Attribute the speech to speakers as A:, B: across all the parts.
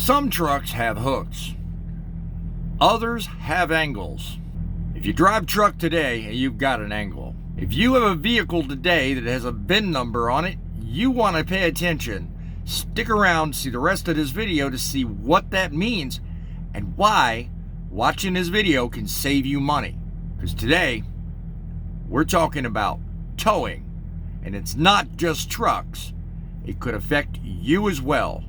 A: Some trucks have hooks. Others have angles. If you drive truck today, you've got an angle. If you have a vehicle today that has a VIN number on it, you want to pay attention. Stick around, see the rest of this video to see what that means and why watching this video can save you money. Because today, we're talking about towing. And it's not just trucks. It could affect you as well.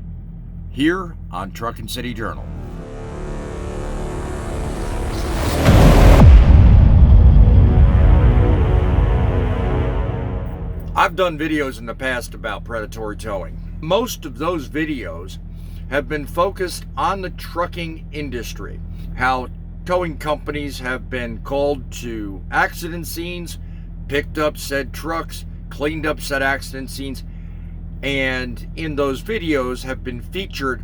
A: Here on Truckin City Journal. I've done videos in the past about predatory towing. Most of those videos have been focused on the trucking industry. How towing companies have been called to accident scenes, picked up said trucks, cleaned up said accident scenes, and in those videos have been featured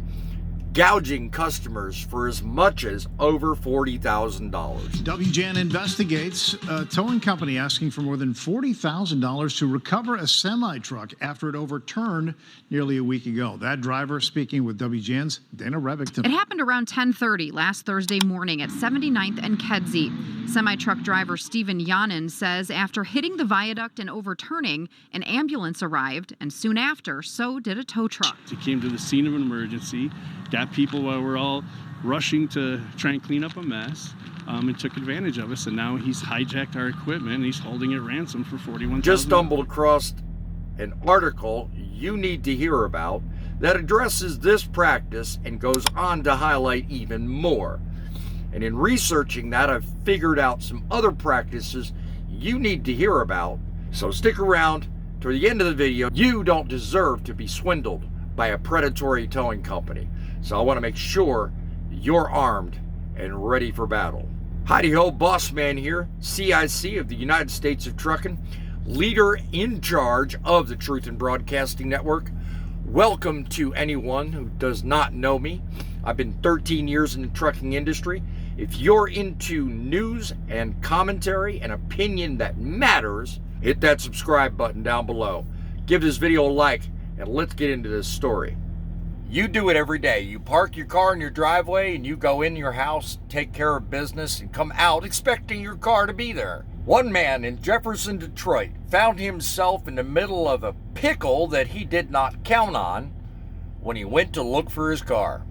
A: gouging customers for as much as over $40,000.
B: WJAN investigates a towing company asking for more than $40,000 to recover a semi-truck after it overturned nearly a week ago. That driver speaking with WJAN's Dana Rebington.
C: It happened around 10:30 last Thursday morning at 79th and Kedzie. Semi-truck driver Stephen Yanin says after hitting the viaduct and overturning, an ambulance arrived, and soon after, so did a tow truck.
D: He came to the scene of an emergency, got people while we're all rushing to try and clean up a mess, and took advantage of us, and now he's hijacked our equipment and he's holding it ransom for $41,000.
A: Just stumbled across an article you need to hear about that addresses this practice and goes on to highlight even more. And in researching that, I've figured out some other practices you need to hear about. So stick around to the end of the video. You don't deserve to be swindled by a predatory towing company. So I want to make sure you're armed and ready for battle. Heidi Ho, Boss Man here, CIC of the United States of Truckin', leader in charge of the Truth in Broadcasting Network. Welcome to anyone who does not know me. I've been 13 years in the trucking industry. If you're into news and commentary and opinion that matters, hit that subscribe button down below. Give this video a like, and let's get into this story. You do it every day. You park your car in your driveway and you go in your house, take care of business, and come out expecting your car to be there. One man in Jefferson, Detroit found himself in the middle of a pickle that he did not count on when he went to look for his car.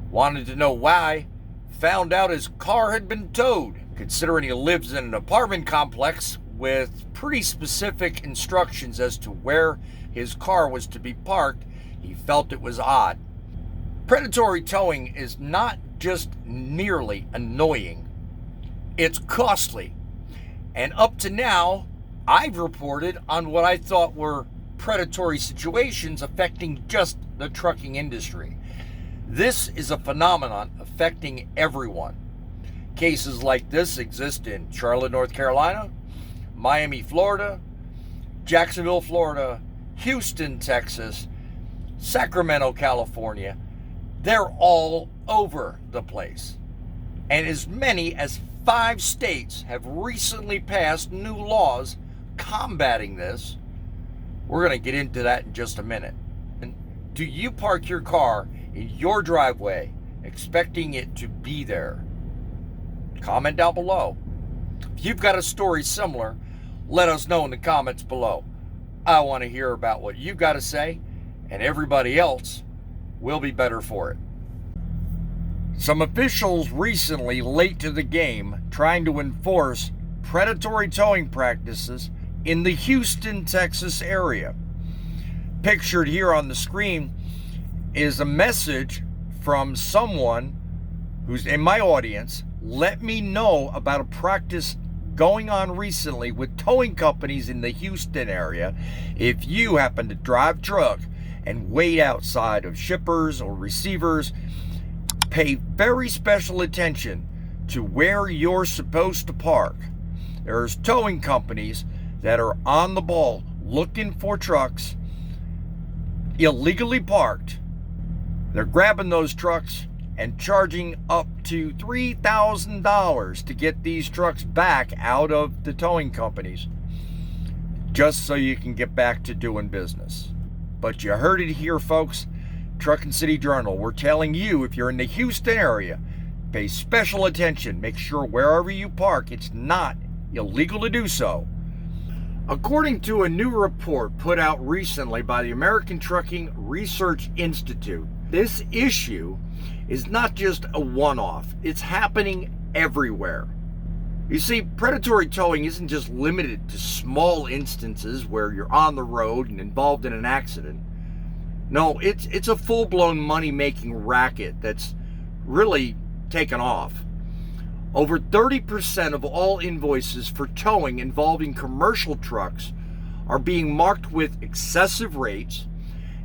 A: Wanted to know why, found out his car had been towed. Considering he lives in an apartment complex with pretty specific instructions as to where his car was to be parked, he felt it was odd. Predatory towing is not just merely annoying, it's costly. And up to now, I've reported on what I thought were predatory situations affecting just the trucking industry. This is a phenomenon affecting everyone. Cases like this exist in Charlotte, North Carolina, Miami, Florida, Jacksonville, Florida, Houston, Texas, Sacramento, California. They're all over the place. And as many as 5 states have recently passed new laws combating this. We're going to get into that in just a minute. And do you park your car in your driveway expecting it to be there? Comment down below. If you've got a story similar, let us know in the comments below. I want to hear about what you've got to say, and everybody else will be better for it. Some officials recently late to the game trying to enforce predatory towing practices in the Houston, Texas area. Pictured here on the screen is a message from someone who's in my audience. Let me know about a practice going on recently with towing companies in the Houston area. If you happen to drive truck and wait outside of shippers or receivers, pay very special attention to where you're supposed to park. There's towing companies that are on the ball looking for trucks illegally parked. They're grabbing those trucks and charging up to $3,000 to get these trucks back out of the towing companies, just so you can get back to doing business. But you heard it here, folks. Truckin City Journal, we're telling you, if you're in the Houston area, pay special attention. Make sure wherever you park, it's not illegal to do so. According to a new report put out recently by the American Trucking Research Institute, this issue is not just a one-off. It's happening everywhere. You see, predatory towing isn't just limited to small instances where you're on the road and involved in an accident. No, it's a full-blown money-making racket that's really taken off. Over 30% of all invoices for towing involving commercial trucks are being marked with excessive rates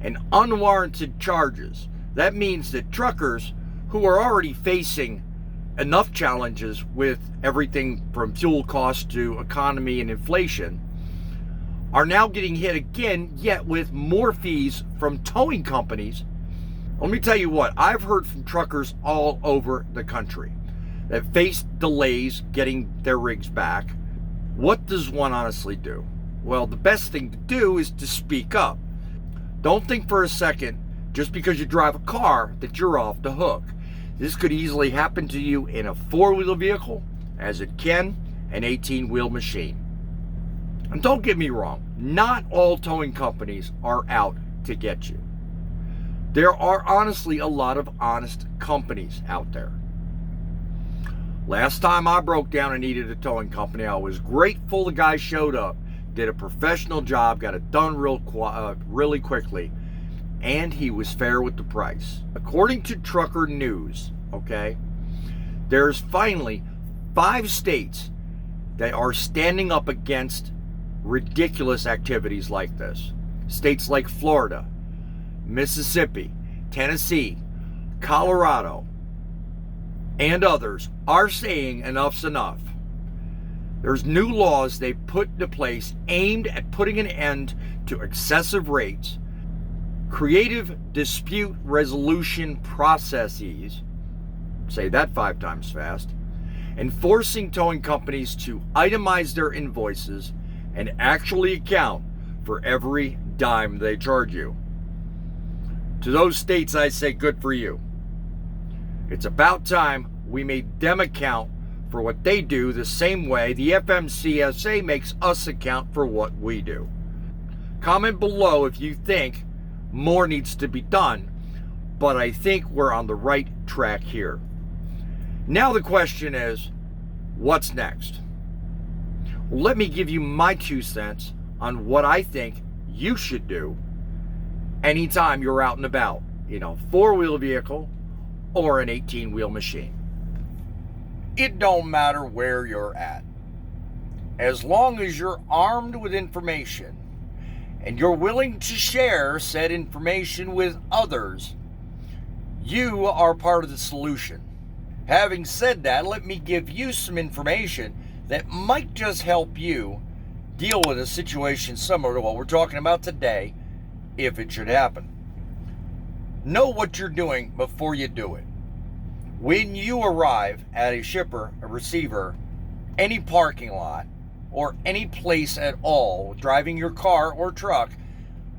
A: and unwarranted charges. That means that truckers who are already facing enough challenges with everything from fuel costs to economy and inflation are now getting hit again, yet with more fees from towing companies. Let me tell you what, I've heard from truckers all over the country that face delays getting their rigs back. What does one honestly do? Well, the best thing to do is to speak up. Don't think for a second, just because you drive a car, that you're off the hook. This could easily happen to you in a four-wheel vehicle, as it can an 18-wheel machine. And don't get me wrong, not all towing companies are out to get you. There are honestly a lot of honest companies out there. Last time I broke down and needed a towing company, I was grateful the guy showed up, did a professional job, got it done really quickly, and he was fair with the price. According to Trucker News, okay, there's finally 5 states that are standing up against ridiculous activities like this. States like Florida, Mississippi, Tennessee, Colorado, and others are saying enough's enough. There's new laws they've put into place aimed at putting an end to excessive rates, creative dispute resolution processes, say that 5 times fast, and forcing towing companies to itemize their invoices and actually account for every dime they charge you. To those states, I say good for you. It's about time we made them account for what they do the same way the FMCSA makes us account for what we do. Comment below if you think more needs to be done, but I think we're on the right track here. Now the question is, what's next? Well, let me give you my 2 cents on what I think you should do anytime you're out and about in a 4-wheel vehicle or an 18-wheel machine. It don't matter where you're at. As long as you're armed with information and you're willing to share said information with others, you are part of the solution. Having said that, let me give you some information that might just help you deal with a situation similar to what we're talking about today, if it should happen. Know what you're doing before you do it. When you arrive at a shipper, a receiver, any parking lot, or any place at all, driving your car or truck,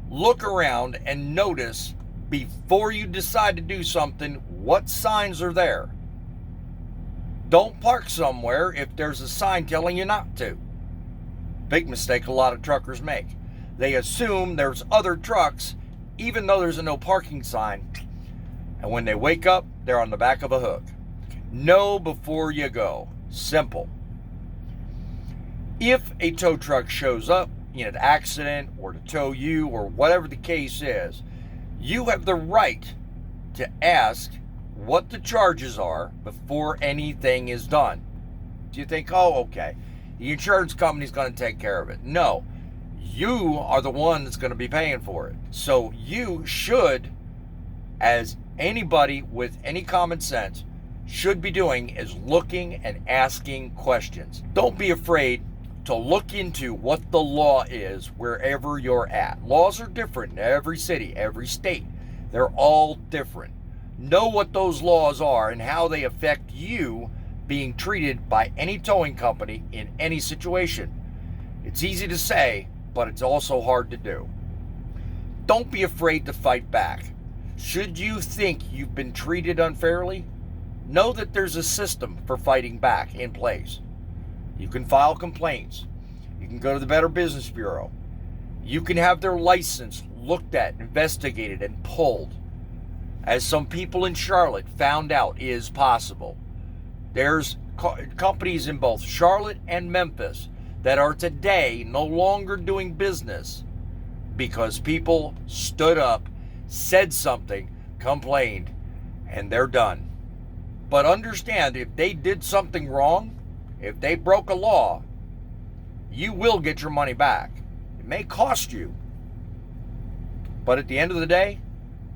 A: look around and notice before you decide to do something what signs are there. Don't park somewhere if there's a sign telling you not to. Big mistake a lot of truckers make. They assume there's other trucks even though there's a no parking sign, and when they wake up, they're on the back of a hook. Know before you go. Simple. If a tow truck shows up in an accident or to tow you or whatever the case is, you have the right to ask what the charges are before anything is done. Do you think, oh, okay, the insurance company's going to take care of it? No, you are the one that's going to be paying for it. So you should, as anybody with any common sense should be doing, is looking and asking questions. Don't be afraid to look into what the law is wherever you're at. Laws are different in every city, every state. They're all different. Know what those laws are and how they affect you being treated by any towing company in any situation. It's easy to say, but it's also hard to do. Don't be afraid to fight back. Should you think you've been treated unfairly, know that there's a system for fighting back in place. You can file complaints. You can go to the Better Business Bureau. You can have their license looked at, investigated, and pulled, as some people in Charlotte found out is possible. There's companies in both Charlotte and Memphis that are today no longer doing business because people stood up, said something, complained, and they're done. But understand, if they did something wrong, if they broke a law, you will get your money back. It may cost you, but at the end of the day,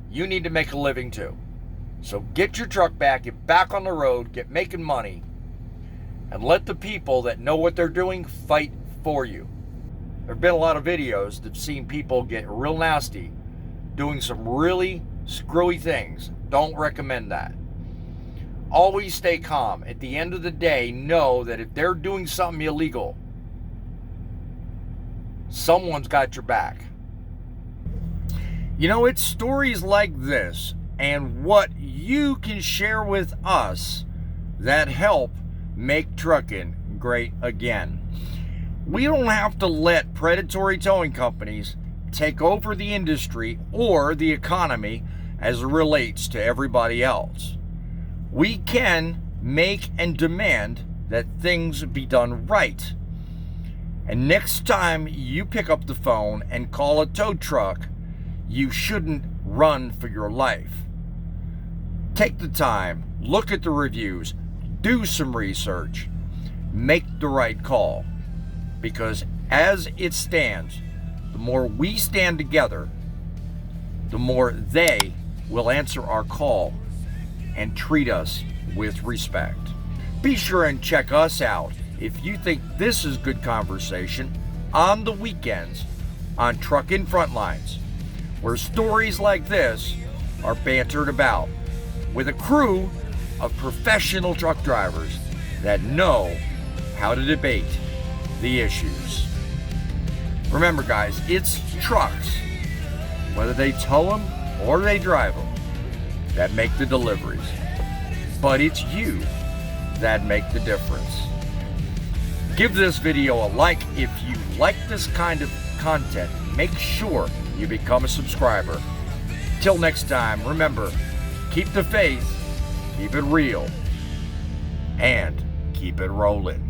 A: you need to make a living too. So get your truck back, get back on the road, get making money, and let the people that know what they're doing fight for you. There have been a lot of videos that have seen people get real nasty, doing some really screwy things. Don't recommend that. Always stay calm. At the end of the day, know that if they're doing something illegal, someone's got your back. You know, it's stories like this and what you can share with us that help make trucking great again. We don't have to let predatory towing companies take over the industry or the economy as it relates to everybody else. We can make and demand that things be done right. And next time you pick up the phone and call a tow truck, you shouldn't run for your life. Take the time, look at the reviews, do some research, make the right call. Because as it stands, the more we stand together, the more they will answer our call and treat us with respect. Be sure and check us out if you think this is good conversation on the weekends on Truckin' Frontlines, where stories like this are bantered about with a crew of professional truck drivers that know how to debate the issues. Remember, guys, it's trucks, whether they tow them or they drive them, that make the deliveries. But it's you that make the difference. Give this video a like if you like this kind of content. Make sure you become a subscriber. Till next time, remember, keep the faith, keep it real, and keep it rolling.